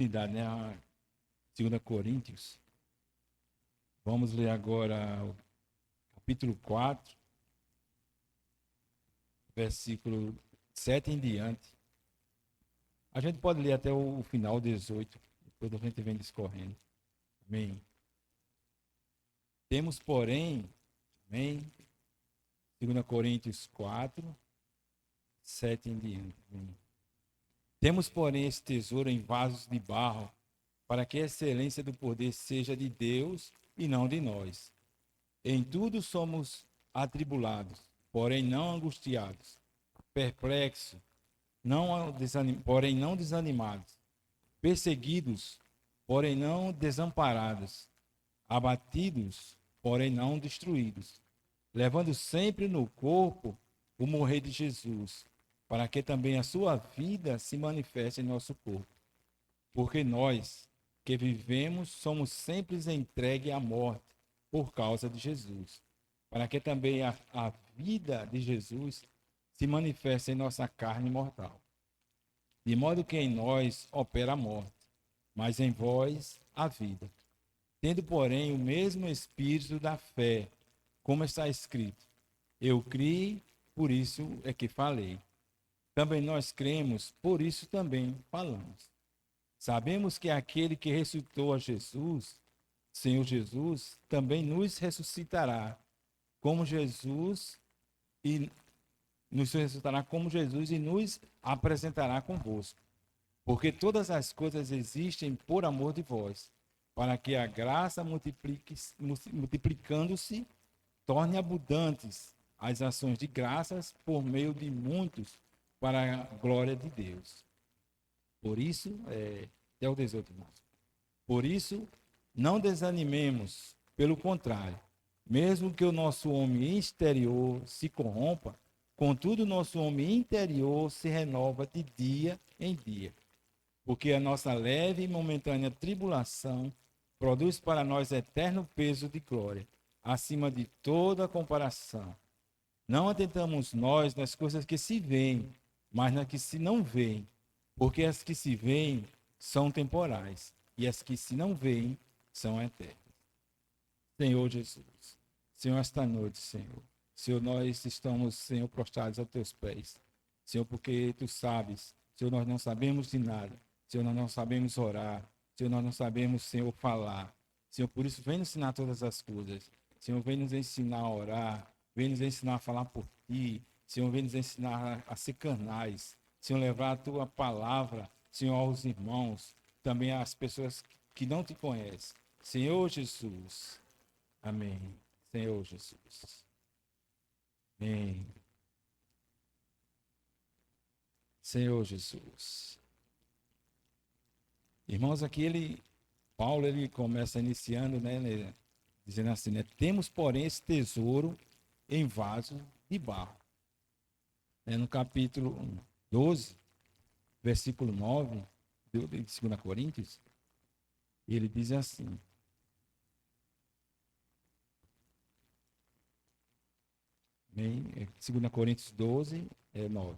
Cidade, né? 2 Coríntios. Vamos ler agora o capítulo 4, versículo 7 em diante. A gente pode ler até o final 18, depois a gente vem discorrendo. Amém. Temos, porém, amém, 2 Coríntios 4, 7 em diante. Amém. Temos, porém, esse tesouro em vasos de barro, para que a excelência do poder seja de Deus e não de nós. Em tudo somos atribulados, porém não angustiados, perplexos, porém não desanimados, perseguidos, porém não desamparados, abatidos, porém não destruídos, levando sempre no corpo o morrer de Jesus, para que também a sua vida se manifeste em nosso corpo. Porque nós que vivemos somos sempre entregues à morte por causa de Jesus, para que também a vida de Jesus se manifeste em nossa carne mortal. De modo que em nós opera a morte, mas em vós a vida. Tendo, porém, o mesmo espírito da fé, como está escrito: eu criei, por isso é que falei. Também nós cremos, por isso também falamos. Sabemos que aquele que ressuscitou a Jesus, Senhor Jesus, também nos ressuscitará como Jesus e nos ressuscitará como Jesus e nos apresentará convosco. Porque todas as coisas existem por amor de vós, para que a graça multiplicando-se torne abundantes as ações de graças por meio de muitos para a glória de Deus. Por isso, até o 18, irmãos. Por isso, não desanimemos, pelo contrário, mesmo que o nosso homem exterior se corrompa, contudo, o nosso homem interior se renova de dia em dia, porque a nossa leve e momentânea tribulação produz para nós eterno peso de glória, acima de toda comparação. Não atentamos nós nas coisas que se veem, mas nas que se não veem, porque as que se veem são temporais, e as que se não veem são eternas. Senhor Jesus, Senhor, esta noite, Senhor, nós estamos, Senhor, prostrados aos teus pés. Senhor, porque tu sabes, Senhor, nós não sabemos de nada. Senhor, nós não sabemos orar. Senhor, nós não sabemos, Senhor, falar. Senhor, por isso, vem nos ensinar todas as coisas. Senhor, vem nos ensinar a orar. Vem nos ensinar a falar por ti. Senhor, vem nos ensinar a ser canais. Senhor, levar a tua palavra, Senhor, aos irmãos, também às pessoas que não te conhecem. Senhor Jesus. Amém. Senhor Jesus. Amém. Senhor Jesus. Irmãos, aqui Paulo, ele começa iniciando, dizendo assim, temos, porém, esse tesouro em vaso de barro. No capítulo 12, versículo 9, de 2 Coríntios, ele diz assim, em 2 Coríntios 12, 9.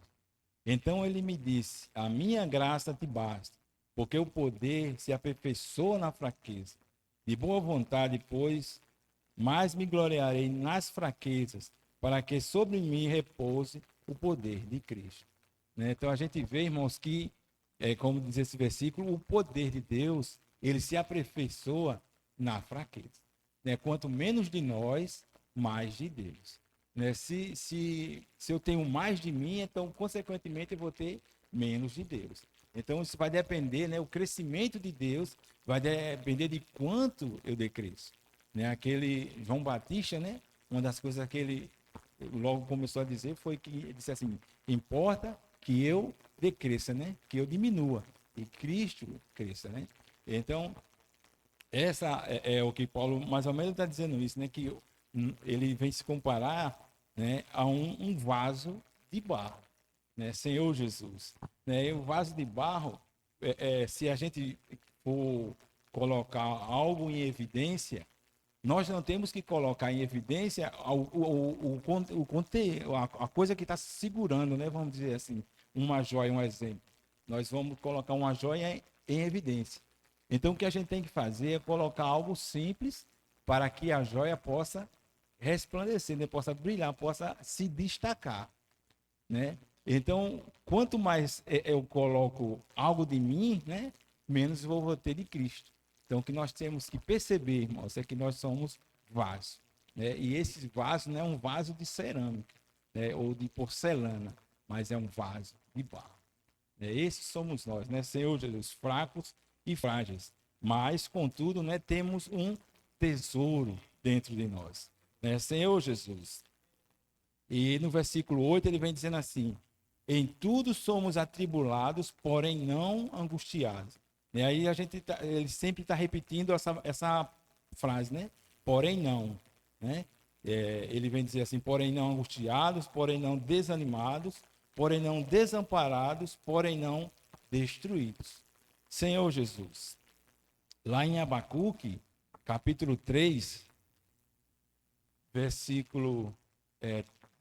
Então ele me disse, a minha graça te basta, porque o poder se aperfeiçoa na fraqueza. De boa vontade, pois, mais me gloriarei nas fraquezas, para que sobre mim repouse o poder de Cristo. Então a gente vê, irmãos, que, como diz esse versículo, o poder de Deus, ele se aperfeiçoa na fraqueza. Quanto menos de nós, mais de Deus. Se eu tenho mais de mim, então, consequentemente, eu vou ter menos de Deus. Então, isso vai depender, o crescimento de Deus vai depender de quanto eu decresço. Aquele João Batista, uma das coisas que ele logo começou a dizer foi que ele disse assim, importa que eu decresça, que eu diminua, e Cristo cresça. Então, essa é o que Paulo mais ou menos está dizendo isso, que ele vem se comparar, a um vaso de barro, Senhor Jesus. E o vaso de barro, se a gente for colocar algo em evidência, nós não temos que colocar em evidência a coisa que está segurando, vamos dizer assim, uma joia, um exemplo. Nós vamos colocar uma joia em evidência. Então, o que a gente tem que fazer é colocar algo simples para que a joia possa resplandecer, né? Possa brilhar, possa se destacar, né? Então, quanto mais eu coloco algo de mim, né, menos eu vou ter de Cristo. Então, o que nós temos que perceber, irmãos, é que nós somos vasos, né? E esse vaso não é um vaso de cerâmica, né, ou de porcelana, mas é um vaso de barro. Esses somos nós, né, Senhor Jesus, fracos e frágeis. Mas, contudo, né, temos um tesouro dentro de nós, né, Senhor Jesus. E no versículo 8 ele vem dizendo assim: em tudo somos atribulados, porém não angustiados. E aí ele sempre está repetindo essa frase, né? Porém não, né? Ele vem dizer assim: porém não angustiados, porém não desanimados, porém não desamparados, porém não destruídos. Senhor Jesus, lá em Abacuque, capítulo 3, versículo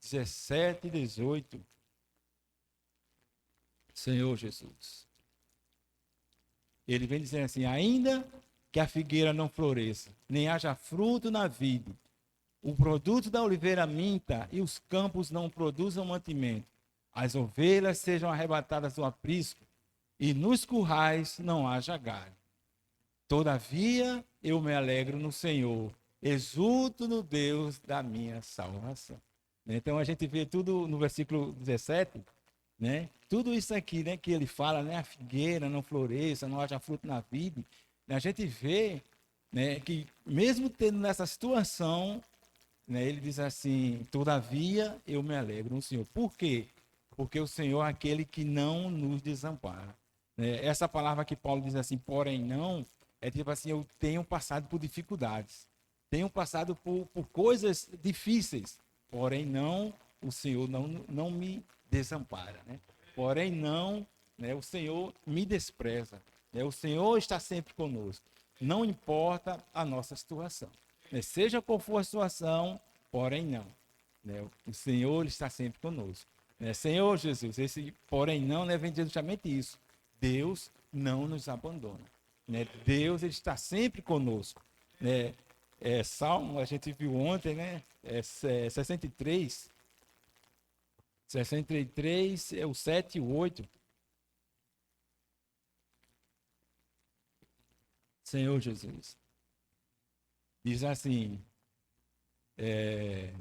17 e 18, Senhor Jesus, ele vem dizendo assim: ainda que a figueira não floresça, nem haja fruto na vide, o produto da oliveira minta e os campos não produzam mantimento, as ovelhas sejam arrebatadas do aprisco e nos currais não haja gado. Todavia eu me alegro no Senhor, exulto no Deus da minha salvação. Então a gente vê tudo no versículo 17, né? Tudo isso aqui, né, que ele fala, né, a figueira não floresça, não haja fruto na vide. A gente vê, né, que mesmo tendo nessa situação, né, ele diz assim: todavia eu me alegro no Senhor. Por quê? Porque o Senhor é aquele que não nos desampara. Essa palavra que Paulo diz assim, porém não, é tipo assim: eu tenho passado por dificuldades, tenho passado por coisas difíceis, porém não, o Senhor não me desampara, né? Porém não, né, o Senhor me despreza, né? O Senhor está sempre conosco, não importa a nossa situação, né? Seja qual for a situação, porém não, né? O Senhor está sempre conosco, né? Senhor Jesus, esse porém não, né, vem dizer justamente isso: Deus não nos abandona, né? Deus, ele está sempre conosco, né? Salmo, a gente viu ontem, né? 63, o 7 e o 8. Senhor Jesus, diz assim,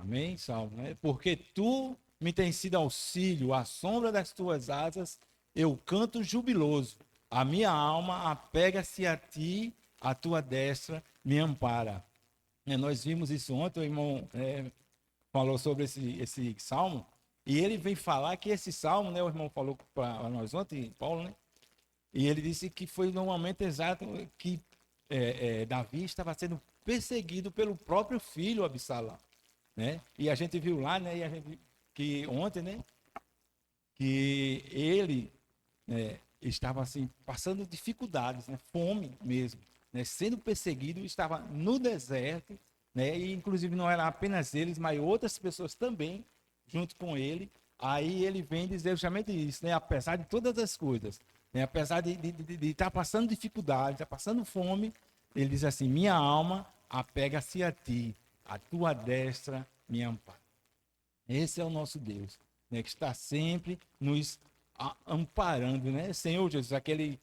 amém, Salmo, né? Porque tu me tens sido auxílio, à sombra das tuas asas, eu canto jubiloso. A minha alma apega-se a ti, a tua destra me ampara. Nós vimos isso ontem, o irmão falou sobre esse salmo, e ele vem falar que esse salmo, né, o irmão falou para nós ontem, Paulo, né? E ele disse que foi no momento exato que Davi estava sendo perseguido pelo próprio filho Absalão, né? E a gente viu lá, né, que ontem, né, que ele estava assim passando dificuldades, né, fome mesmo, né, sendo perseguido, estava no deserto, né, e inclusive não era apenas eles, mas outras pessoas também junto com ele. Aí ele vem dizer justamente isso, né, apesar de todas as coisas, né, apesar de estar passando dificuldade, estar passando fome, ele diz assim: minha alma apega-se a ti, a tua destra me ampara. Esse é o nosso Deus, né, que está sempre nos amparando, né? Senhor Jesus, aquele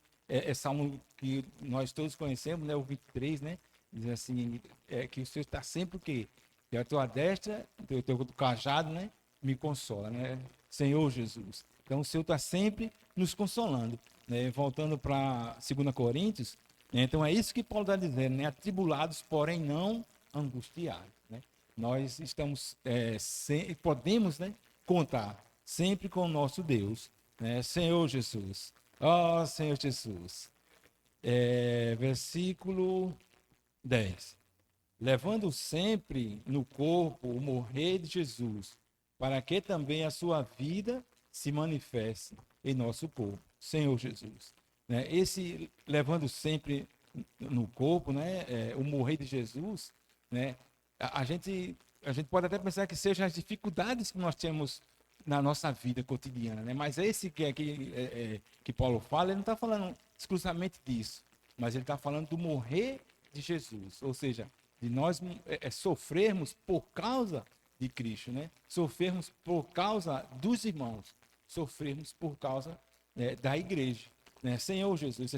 salmo que nós todos conhecemos, né, o 23, né? Diz assim, que o Senhor está sempre o quê? Que a tua destra, o teu cajado, né, me consola, né? Senhor Jesus. Então o Senhor está sempre nos consolando, né? Voltando para 2 Coríntios, né? Então é isso que Paulo está dizendo, né? Atribulados, porém não angustiados, né? Nós estamos, podemos, né, contar sempre com o nosso Deus, né? Senhor Jesus. Ó Senhor Jesus. Versículo 10. Levando sempre no corpo o morrer de Jesus, para que também a sua vida se manifeste em nosso corpo. Senhor Jesus. Né? Esse levando sempre no corpo, né, o morrer de Jesus, né, a gente pode até pensar que sejam as dificuldades que nós temos na nossa vida cotidiana, né? Mas esse que Paulo fala, ele não está falando exclusivamente disso, mas ele está falando do morrer de Jesus, ou seja, de nós sofrermos por causa de Cristo, né? Sofrermos por causa dos irmãos, sofrermos por causa da igreja, né? Senhor Jesus,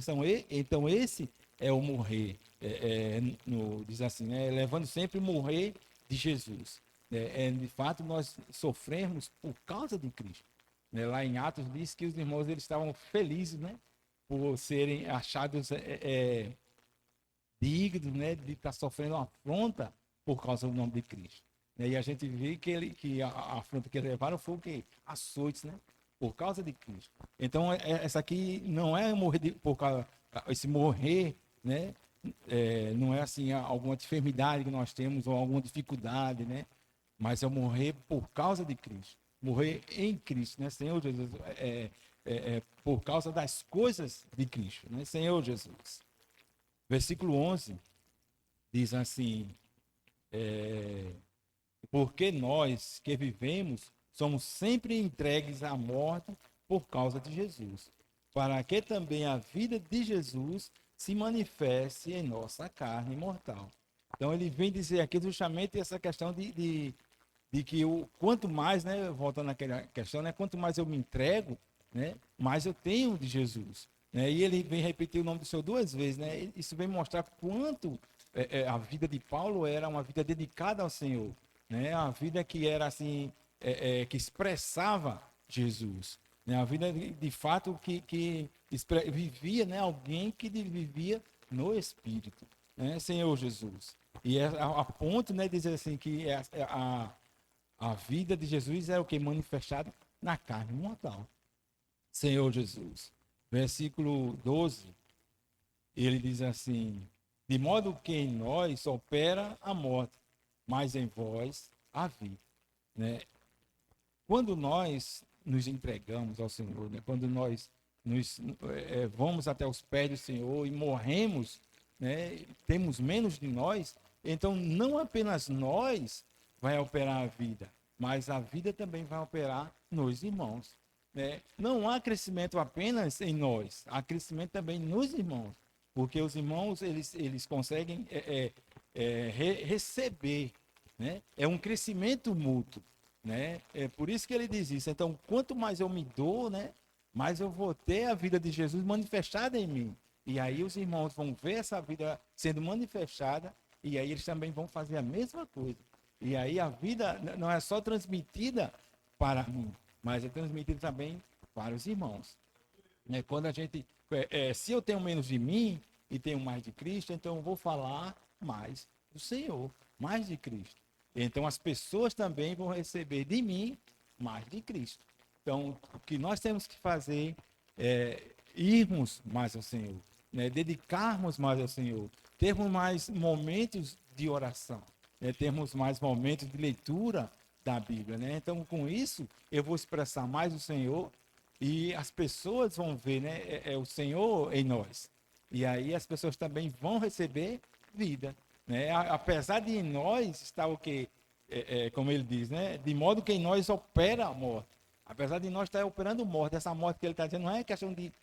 então esse é o morrer, diz assim, né? Levando sempre o morrer de Jesus. De fato, nós sofremos por causa de Cristo. Né? Lá em Atos diz que os irmãos eles estavam felizes, né? Por serem achados dignos, né? De estar sofrendo uma afronta por causa do nome de Cristo. Né? E a gente vê que a afronta que eles levaram foi o quê? Açoites, né? Por causa de Cristo. Então, essa aqui não é morrer por causa, esse morrer, né? Não é assim alguma enfermidade que nós temos ou alguma dificuldade, né? Mas é morrer por causa de Cristo, morrer em Cristo, né? Senhor Jesus, por causa das coisas de Cristo, né? Senhor Jesus. Versículo 11 diz assim, porque nós que vivemos somos sempre entregues à morte por causa de Jesus, para que também a vida de Jesus se manifeste em nossa carne mortal. Então ele vem dizer aqui justamente essa questão de que quanto mais, né, voltando àquela questão, né, quanto mais eu me entrego, né, mais eu tenho de Jesus. Né? E ele vem repetir o nome do Senhor duas vezes. Né? Isso vem mostrar quanto a vida de Paulo era uma vida dedicada ao Senhor. Né? A vida que era assim, que expressava Jesus. Né? A vida de fato que vivia, né, alguém que vivia no Espírito. Né? Senhor Jesus. E a ponto, né, de dizer assim que a vida de Jesus é o que? Manifestado na carne mortal. Senhor Jesus. Versículo 12, ele diz assim, de modo que em nós opera a morte, mas em vós a vida. Né? Quando nós nos entregamos ao Senhor, né? Quando nós vamos até os pés do Senhor e morremos, né? Temos menos de nós, então não apenas nós vai operar a vida, mas a vida também vai operar nos irmãos. Né? Não há crescimento apenas em nós, há crescimento também nos irmãos, porque os irmãos eles conseguem receber, né? É um crescimento mútuo. Né? É por isso que ele diz isso. Então, quanto mais eu me dou, né, mais eu vou ter a vida de Jesus manifestada em mim. E aí os irmãos vão ver essa vida sendo manifestada e aí eles também vão fazer a mesma coisa. E aí a vida não é só transmitida para mim, mas é transmitida também para os irmãos. Né? Quando a gente, se eu tenho menos de mim e tenho mais de Cristo, então eu vou falar mais do Senhor, mais de Cristo. Então as pessoas também vão receber de mim mais de Cristo. Então o que nós temos que fazer é irmos mais ao Senhor, né? Dedicarmos mais ao Senhor, termos mais momentos de oração, né? Termos mais momentos de leitura da Bíblia. Né? Então com isso eu vou expressar mais o Senhor e as pessoas vão ver, né? O Senhor em nós. E aí as pessoas também vão receber vida. Né? Apesar de em nós estar o que, como ele diz, né? De modo que em nós opera a morte. Apesar de nós estar operando morte, essa morte que ele está dizendo não é questão de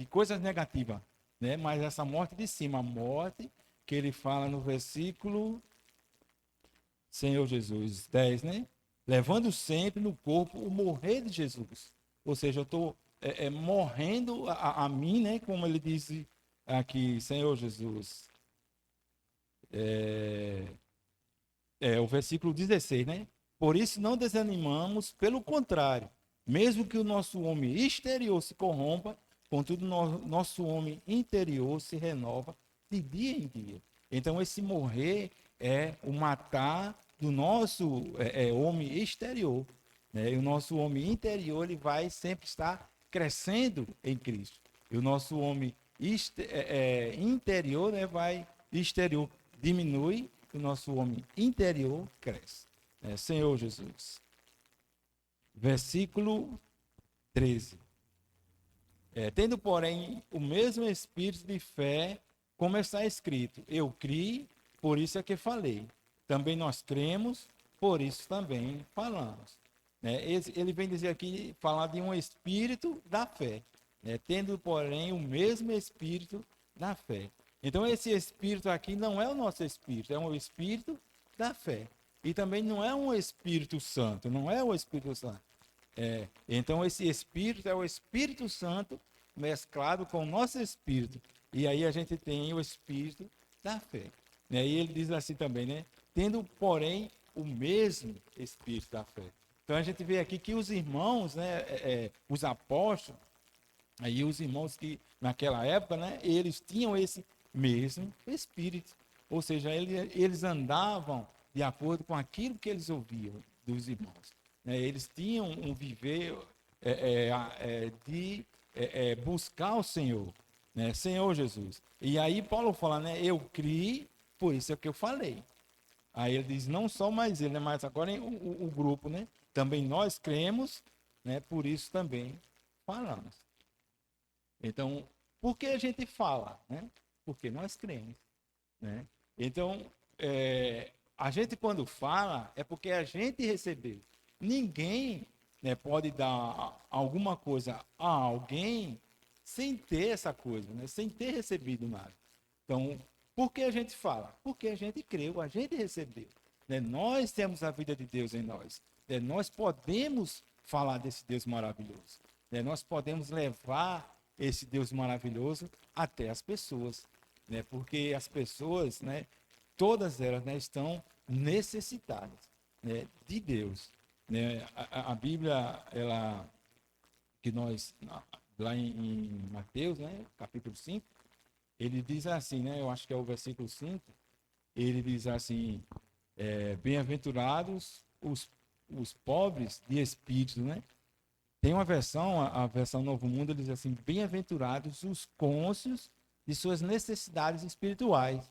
coisas negativas, né? Mas essa morte de cima, a morte que ele fala no versículo, Senhor Jesus, 10, né? Levando sempre no corpo o morrer de Jesus. Ou seja, eu estou morrendo a mim, né? Como ele diz aqui, Senhor Jesus. O versículo 16, né? Por isso não desanimamos, pelo contrário, mesmo que o nosso homem exterior se corrompa, contudo, nosso homem interior se renova de dia em dia. Então, esse morrer é o matar do nosso homem exterior. Né? E o nosso homem interior ele vai sempre estar crescendo em Cristo. E o nosso homem interior, né, exterior diminui, o nosso homem interior cresce. Senhor Jesus. Versículo 13. Tendo, porém, o mesmo espírito de fé, como está escrito, eu criei, por isso é que falei. Também nós cremos, por isso também falamos. Ele vem dizer aqui, falar de um espírito da fé. né? Tendo, porém, o mesmo espírito da fé. Então, esse espírito aqui não é o nosso espírito, é um espírito da fé. E também não é um Espírito Santo, não é o Espírito Santo. Então, esse espírito é o Espírito Santo mesclado com o nosso espírito. E aí a gente tem o espírito da fé. Né? E ele diz assim também, né? Tendo, porém, o mesmo espírito da fé. Então a gente vê aqui que os irmãos, né, os apóstolos, aí os irmãos que naquela época, né, eles tinham esse mesmo espírito. Ou seja, eles andavam de acordo com aquilo que eles ouviam dos irmãos. Né? Eles tinham um viver de buscar o Senhor, né? Senhor Jesus. E aí Paulo fala, né, eu criei, por isso é que eu falei. Aí ele diz, não só mais ele, né, mas agora o grupo, né? Também nós cremos, né? Por isso também falamos. Então, por que a gente fala, né? Porque nós cremos, né? Então, a gente quando fala é porque a gente recebeu. Ninguém, né, pode dar alguma coisa a alguém sem ter essa coisa, né? Sem ter recebido nada. Então, por que a gente fala? Porque a gente creu, a gente recebeu. Né? Nós temos a vida de Deus em nós. Né? Nós podemos falar desse Deus maravilhoso. Né? Nós podemos levar esse Deus maravilhoso até as pessoas. Né? Porque as pessoas, né, todas elas, né, estão necessitadas, né, de Deus. Né? A Bíblia, ela, que nós, lá em Mateus, né, capítulo 5, ele diz assim, né? Eu acho que é o versículo 5. Ele diz assim: bem-aventurados os pobres de espírito, né? Tem uma versão, a versão Novo Mundo, ele diz assim: bem-aventurados os cônscios de suas necessidades espirituais.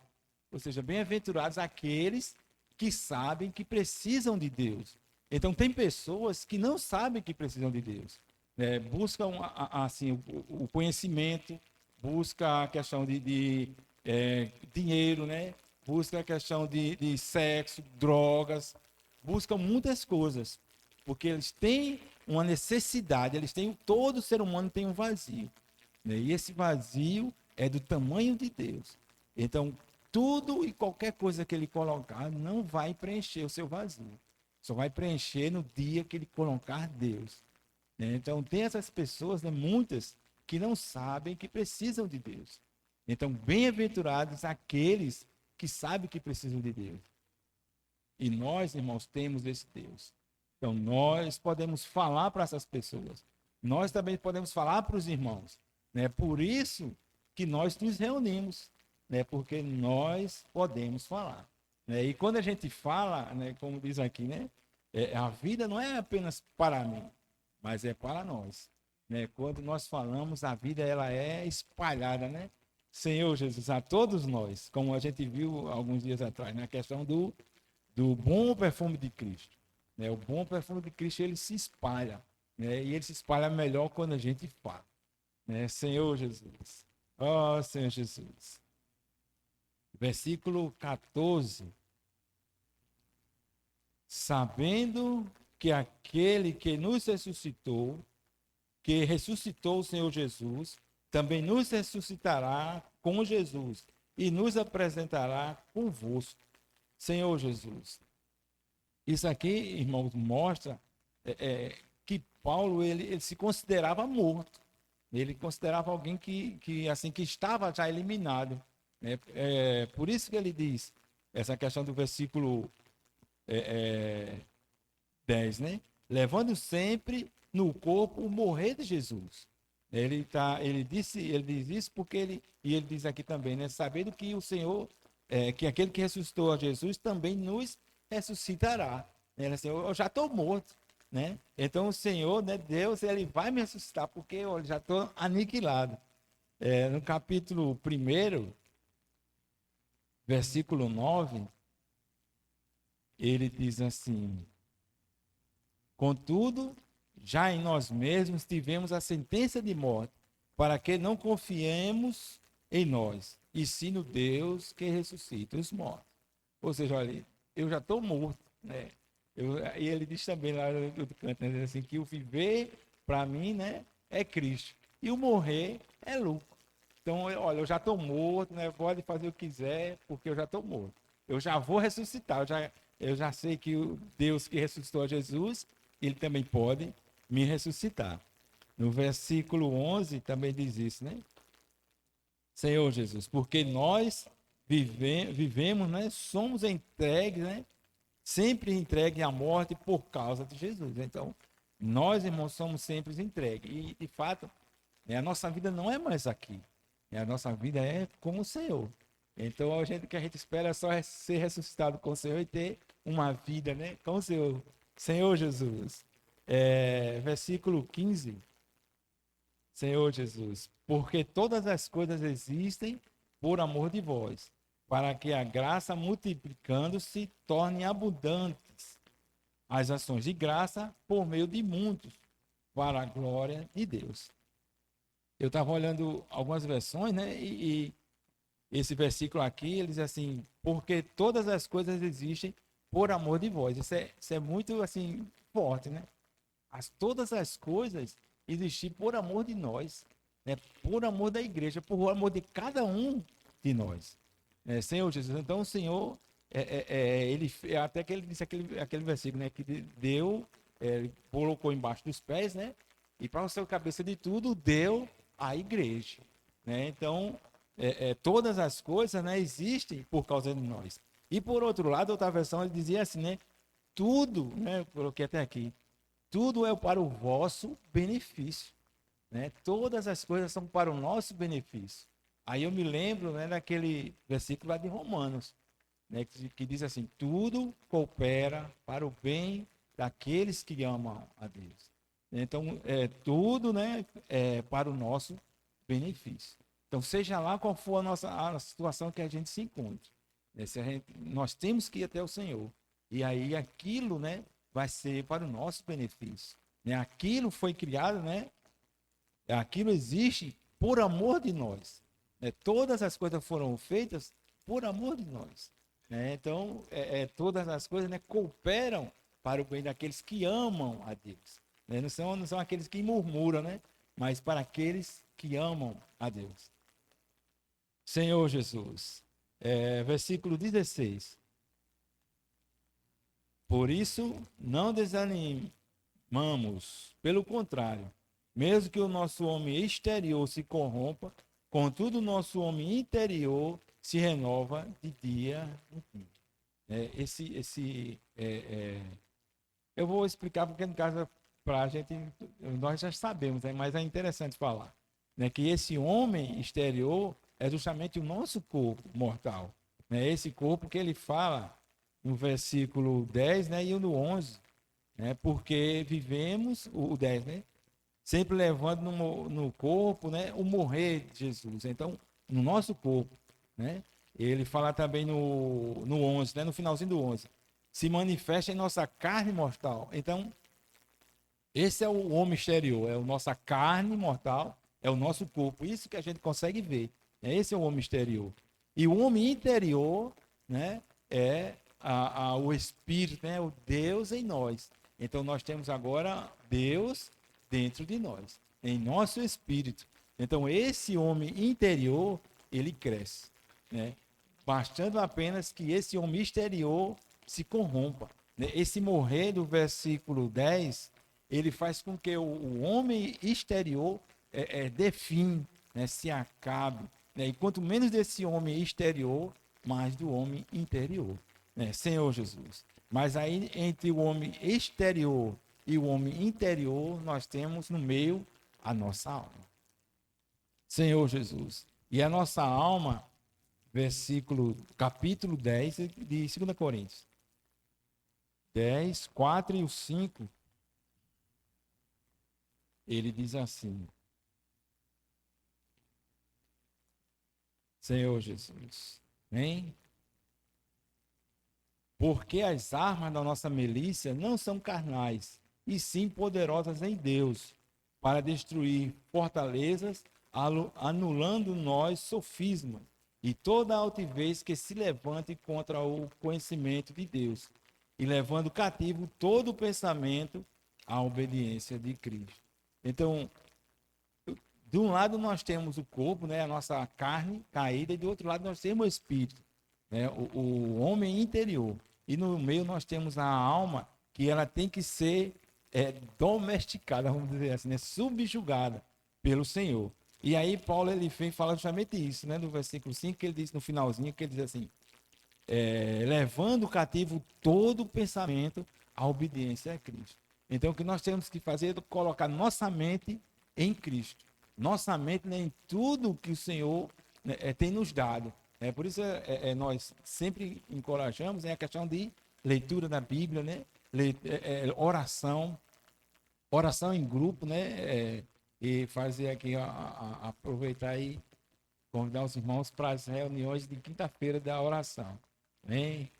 Ou seja, bem-aventurados aqueles que sabem que precisam de Deus. Então, tem pessoas que não sabem que precisam de Deus. Né? Buscam assim, o conhecimento, busca a questão de dinheiro, né? Busca a questão de sexo, drogas, buscam muitas coisas, porque eles têm uma necessidade, todo ser humano tem um vazio, né? E esse vazio é do tamanho de Deus. Então, tudo e qualquer coisa que ele colocar não vai preencher o seu vazio. Só vai preencher no dia que ele colocar Deus. Né? Então, tem essas pessoas, né, muitas, que não sabem que precisam de Deus. Então, bem-aventurados aqueles que sabem que precisam de Deus. E nós, irmãos, temos esse Deus. Então, nós podemos falar para essas pessoas. Nós também podemos falar para os irmãos. Né? Por isso que nós nos reunimos. Né? Porque nós podemos falar. Né? E quando a gente fala, né, como diz aqui, né, a vida não é apenas para mim, mas é para nós. Né? Quando nós falamos, a vida ela é espalhada, né? Senhor Jesus, a todos nós, como a gente viu alguns dias atrás, na questão do bom perfume de Cristo. Né? O bom perfume de Cristo, ele se espalha. Né? E ele se espalha melhor quando a gente fala. Né? Senhor Jesus. Ó Senhor Jesus. Versículo 14. Sabendo que aquele que nos ressuscitou, que ressuscitou o Senhor Jesus, também nos ressuscitará com Jesus e nos apresentará convosco. Senhor Jesus. Isso aqui, irmãos, mostra que Paulo ele se considerava morto. Ele considerava alguém que estava já eliminado. Né? Por isso que ele diz essa questão do versículo 10, né? Levando sempre no corpo o morrer de Jesus. Ele diz isso porque ele diz aqui também, né? Sabendo que o Senhor, que aquele que ressuscitou a Jesus também nos ressuscitará. Né? Assim, eu já estou morto, né? Então o Senhor, né, Deus, ele vai me ressuscitar porque eu já estou aniquilado. No capítulo 1, versículo 9, ele diz assim: contudo, já em nós mesmos tivemos a sentença de morte, para que não confiemos em nós, e sim no Deus que ressuscita os mortos. Ou seja, olha, eu já estou morto, né? E ele diz também lá no canto, né, assim, que o viver para mim, né, é Cristo. e o morrer é lucro. Então, olha, eu já estou morto, né? Pode fazer o que quiser, porque eu já estou morto. Eu já vou ressuscitar. Eu já sei que o Deus que ressuscitou a Jesus, ele também pode me ressuscitar. No versículo 11 também diz isso, né? Senhor Jesus, porque nós vivemos, né? Somos entregues, né? Sempre entregues à morte por causa de Jesus. Então, nós, irmãos, somos sempre entregues. E, de fato, a nossa vida não é mais aqui. A nossa vida é com o Senhor. Então, o que a gente espera é só ser ressuscitado com o Senhor e ter uma vida, né, com o Senhor. Senhor Jesus. Versículo 15. Senhor Jesus, porque todas as coisas existem por amor de vós, para que a graça multiplicando-se torne abundantes as ações de graça por meio de muitos, para a glória de Deus. Eu estava olhando algumas versões, né? E esse versículo aqui, ele diz assim, porque todas as coisas existem por amor de vós. Isso é muito, assim, forte, né? Todas as coisas existem por amor de nós, né? Por amor da igreja, por amor de cada um de nós. Senhor Jesus, então o Senhor, ele, até que ele disse aquele versículo, né? Que deu, colocou embaixo dos pés, né? E para o seu cabeça de tudo, deu a igreja, né? Então, todas as coisas, né, existem por causa de nós. E por outro lado, outra versão ele dizia assim, né? Tudo, né? Eu coloquei até aqui, tudo é para o vosso benefício, né? Todas as coisas são para o nosso benefício. Aí eu me lembro, né, daquele versículo lá de Romanos, né, que diz assim: tudo coopera para o bem daqueles que amam a Deus. Então, tudo, né, para o nosso benefício. Então, seja lá qual for a situação que a gente se encontre, né, nós temos que ir até o Senhor. E aí aquilo, né, vai ser para o nosso benefício. Né? Aquilo foi criado, né? Aquilo existe por amor de nós. Né? Todas as coisas foram feitas por amor de nós. Né? Então, todas as coisas, né, cooperam para o bem daqueles que amam a Deus. Né? Não são aqueles que murmuram, né? Mas para aqueles que amam a Deus. Senhor Jesus. Versículo 16. Por isso, não desanimamos, pelo contrário, mesmo que o nosso homem exterior se corrompa, contudo o nosso homem interior se renova de dia em dia. Eu vou explicar porque no caso para a gente nós já sabemos, né? Mas é interessante falar, né? Que esse homem exterior é justamente o nosso corpo mortal, né? Esse corpo que ele fala no versículo 10, né? E no 11, né? Porque vivemos o 10, né? Sempre levando no corpo, né, o morrer de Jesus. Então, no nosso corpo, né? Ele fala também no 11, né, no finalzinho do 11. Se manifesta em nossa carne mortal. Então, esse é o homem exterior, é a nossa carne mortal, é o nosso corpo. Isso que a gente consegue ver. Esse é o homem exterior. E o homem interior, né, é o Espírito, né, o Deus em nós. Então, nós temos agora Deus dentro de nós, em nosso espírito. Então, esse homem interior, ele cresce, né? Bastando apenas que esse homem exterior se corrompa. Né? Esse morrer do versículo 10, ele faz com que o homem exterior define, né? Se acabe. Né? E quanto menos desse homem exterior, mais do homem interior. Né? Senhor Jesus. Mas aí, entre o homem exterior e o homem interior, nós temos no meio a nossa alma. Senhor Jesus. E a nossa alma, capítulo 10 de 2 Coríntios. 10, 4 e o 5. Ele diz assim: Senhor Jesus, hein? Porque as armas da nossa milícia não são carnais, e sim poderosas em Deus, para destruir fortalezas, anulando nós sofismas e toda altivez que se levante contra o conhecimento de Deus, e levando cativo todo o pensamento à obediência de Cristo. Então, De um lado nós temos o corpo, né, a nossa carne caída, e do outro lado nós temos o espírito, né, o homem interior. E no meio nós temos a alma, que ela tem que ser domesticada, vamos dizer assim, né, subjugada pelo Senhor. E aí Paulo ele vem falar justamente isso, né, no versículo 5, que ele diz no finalzinho, que ele diz assim, levando cativo todo o pensamento à obediência a Cristo. Então o que nós temos que fazer é colocar nossa mente em Cristo. Nossa mente, né, em tudo que o Senhor, né, tem nos dado. Por isso nós sempre encorajamos, a questão de leitura da Bíblia, né, oração em grupo, né, e fazer aqui, aproveitar e convidar os irmãos para as reuniões de quinta-feira da oração. Amém?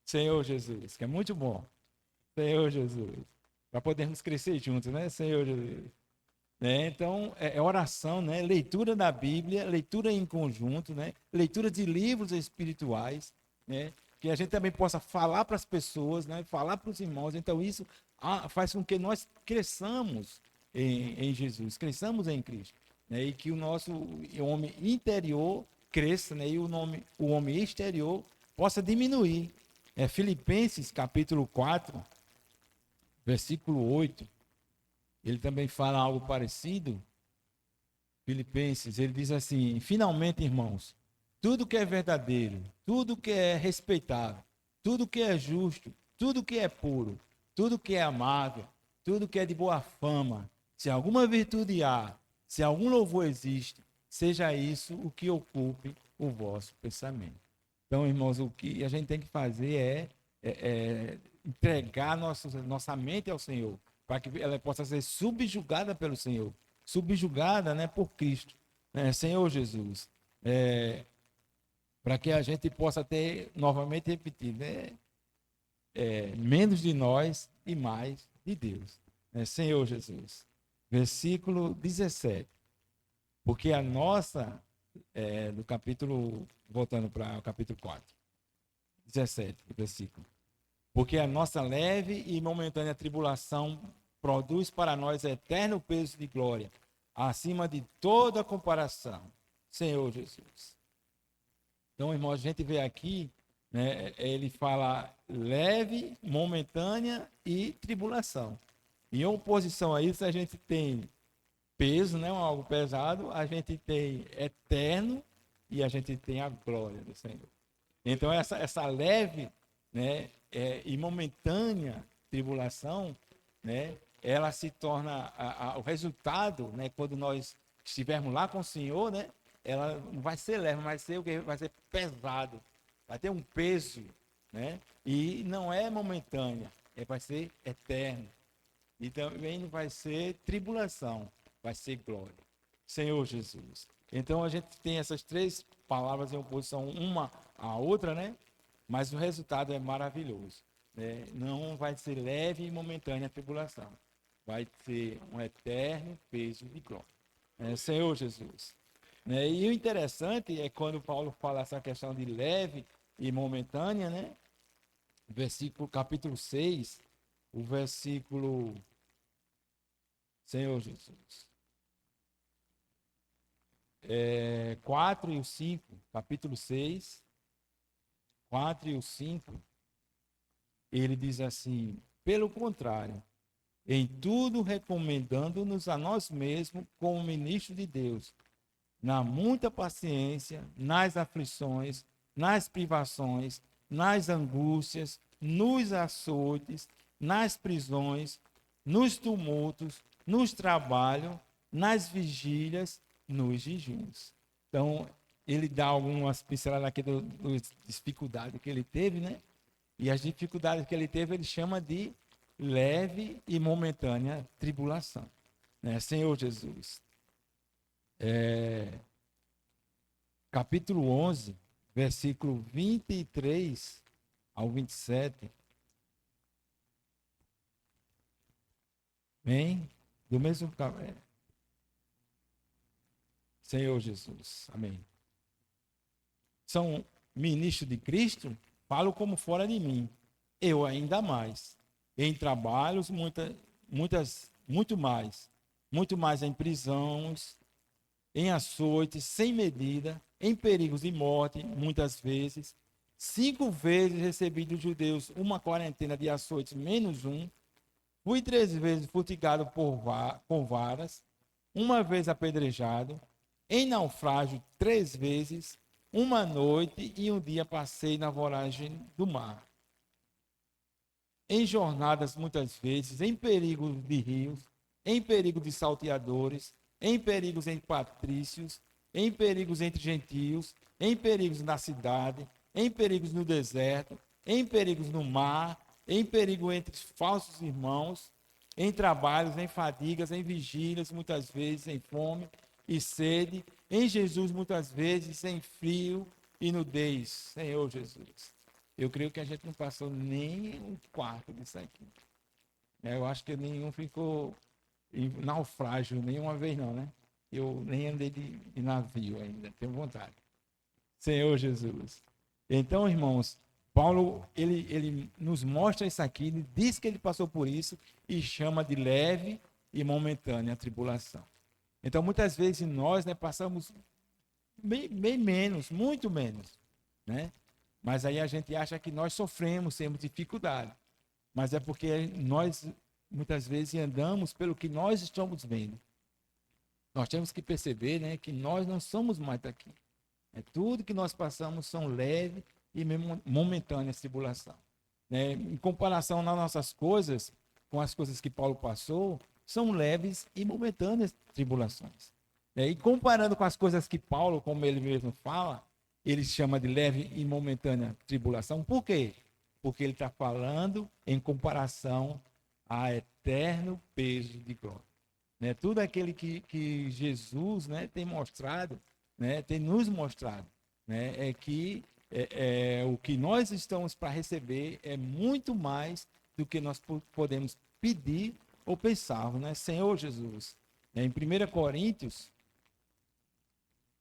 Senhor Jesus, que é muito bom. Senhor Jesus, para podermos crescer juntos, né, Senhor Jesus? Então, oração, né? Leitura da Bíblia, leitura em conjunto, né? Leitura de livros espirituais, né? Que a gente também possa falar para as pessoas, né? Falar para os irmãos. Então, isso faz com que nós cresçamos em Jesus, cresçamos em Cristo, né? E que o nosso homem interior cresça, né? E o homem exterior possa diminuir. Filipenses, capítulo 4, versículo 8. Ele também fala algo parecido. Filipenses, ele diz assim: finalmente, irmãos, tudo que é verdadeiro, tudo que é respeitável, tudo que é justo, tudo que é puro, tudo que é amável, tudo que é de boa fama, se alguma virtude há, se algum louvor existe, seja isso o que ocupe o vosso pensamento. Então, irmãos, o que a gente tem que fazer é entregar nossa mente ao Senhor, para que ela possa ser subjugada pelo Senhor, subjugada, né, por Cristo, né, Senhor Jesus, para que a gente possa ter, novamente repetir, né, menos de nós e mais de Deus, né, Senhor Jesus. Versículo 17, porque a nossa, do capítulo, voltando para o capítulo 4, 17, versículo, porque a nossa leve e momentânea tribulação produz para nós eterno peso de glória, acima de toda comparação, Senhor Jesus. Então, irmãos, a gente vê aqui, né, ele fala leve, momentânea e tribulação. Em oposição a isso, a gente tem peso, né, algo pesado, a gente tem eterno e a gente tem a glória do Senhor. Então, essa leve, né, e momentânea tribulação, né, ela se torna o resultado, né, quando nós estivermos lá com o Senhor, né, ela não vai ser leve, vai ser o que vai ser pesado, vai ter um peso, né, e não é momentânea, vai ser eterno. E também não vai ser tribulação, vai ser glória. Senhor Jesus. Então a gente tem essas três palavras em oposição uma à outra, né? Mas o resultado é maravilhoso, né? Não vai ser leve e momentânea a tribulação. Vai ser um eterno peso de glória. Senhor Jesus. E o interessante é quando Paulo fala essa questão de leve e momentânea, né? Versículo, capítulo 6, o versículo... Senhor Jesus. 4 e o 5, capítulo 6, 4 e o 5, ele diz assim: pelo contrário, em tudo recomendando-nos a nós mesmos como ministros de Deus, na muita paciência, nas aflições, nas privações, nas angústias, nos açoites, nas prisões, nos tumultos, nos trabalhos, nas vigílias, nos jejuns. Então, ele dá algumas pinceladas aqui das dificuldades que ele teve, né? E as dificuldades que ele teve, ele chama de leve e momentânea tribulação, né? Senhor Jesus. Capítulo 11, versículo 23 ao 27. Bem, do mesmo Senhor Jesus, amém. São ministros de Cristo, falo como fora de mim, eu ainda mais. Em trabalhos, muito mais em prisões, em açoites sem medida, em perigos de morte, muitas vezes. 5 vezes recebi dos judeus uma quarentena de açoites menos um. Fui 3 vezes fustigado com varas, uma vez apedrejado, em naufrágio 3 vezes, uma noite e um dia passei na voragem do mar. Em jornadas muitas vezes, em perigo de rios, em perigo de salteadores, em perigos entre patrícios, em perigos entre gentios, em perigos na cidade, em perigos no deserto, em perigos no mar, em perigo entre falsos irmãos, em trabalhos, em fadigas, em vigílias, muitas vezes em fome e sede, em Jesus muitas vezes em frio e nudez. Senhor Jesus, eu creio que a gente não passou nem um quarto disso aqui. Eu acho que nenhum ficou em naufrágio nenhuma vez não, né? Eu nem andei de navio ainda, tenho vontade. Senhor Jesus. Então, irmãos, Paulo, ele nos mostra isso aqui, ele diz que ele passou por isso e chama de leve e momentânea tribulação. Então, muitas vezes nós, né, passamos bem menos, muito menos, né? Mas aí a gente acha que nós sofremos, temos dificuldade. Mas é porque nós, muitas vezes, andamos pelo que nós estamos vendo. Nós temos que perceber, né, que nós não somos mais daqui. Tudo que nós passamos são leve e momentâneas tribulação. Né? Em comparação nas nossas coisas, com as coisas que Paulo passou, são leves e momentâneas tribulações. E comparando com as coisas que Paulo, como ele mesmo fala, ele chama de leve e momentânea tribulação. Por quê? Porque ele está falando em comparação a eterno peso de glória. Né? Tudo aquele que Jesus, né, tem mostrado, né, tem nos mostrado, né, é que o que nós estamos para receber é muito mais do que nós podemos pedir ou pensar, né? Senhor Jesus. Em 1 Coríntios,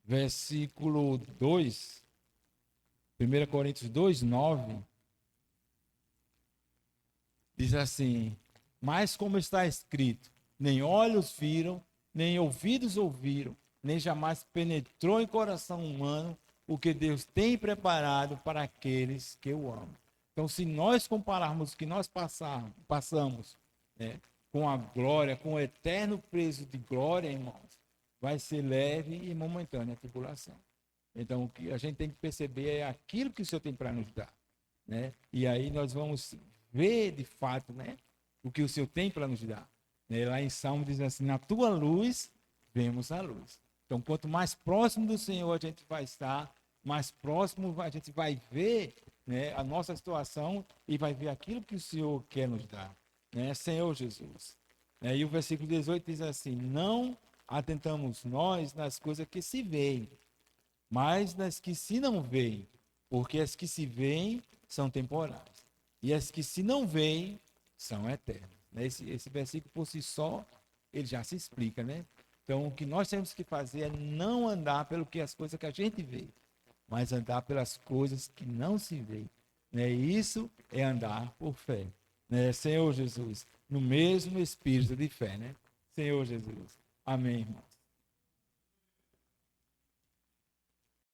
versículo 2, 1 Coríntios 2, 9, diz assim: mas como está escrito, nem olhos viram, nem ouvidos ouviram, nem jamais penetrou em coração humano o que Deus tem preparado para aqueles que o amam. Então, se nós compararmos o que nós passamos, né, com a glória, com o eterno peso de glória, irmãos, vai ser leve e momentânea a tribulação. Então, o que a gente tem que perceber é aquilo que o Senhor tem para nos dar, né? E aí nós vamos ver de fato, né, o que o Senhor tem para nos dar. Lá em Salmo diz assim: na tua luz vemos a luz. Então, quanto mais próximo do Senhor a gente vai estar, mais próximo a gente vai ver, né, a nossa situação e vai ver aquilo que o Senhor quer nos dar, né? Senhor Jesus. E o versículo 18 diz assim: não atentamos nós nas coisas que se veem, mas nas que se não veem, porque as que se veem são temporais, e as que se não veem são eternas. Esse versículo por si só, ele já se explica, né? Então, o que nós temos que fazer é não andar pelo que as coisas que a gente vê, mas andar pelas coisas que não se vê. Né? Isso é andar por fé. Né? Senhor Jesus, no mesmo espírito de fé, né? Senhor Jesus. Amém, irmão.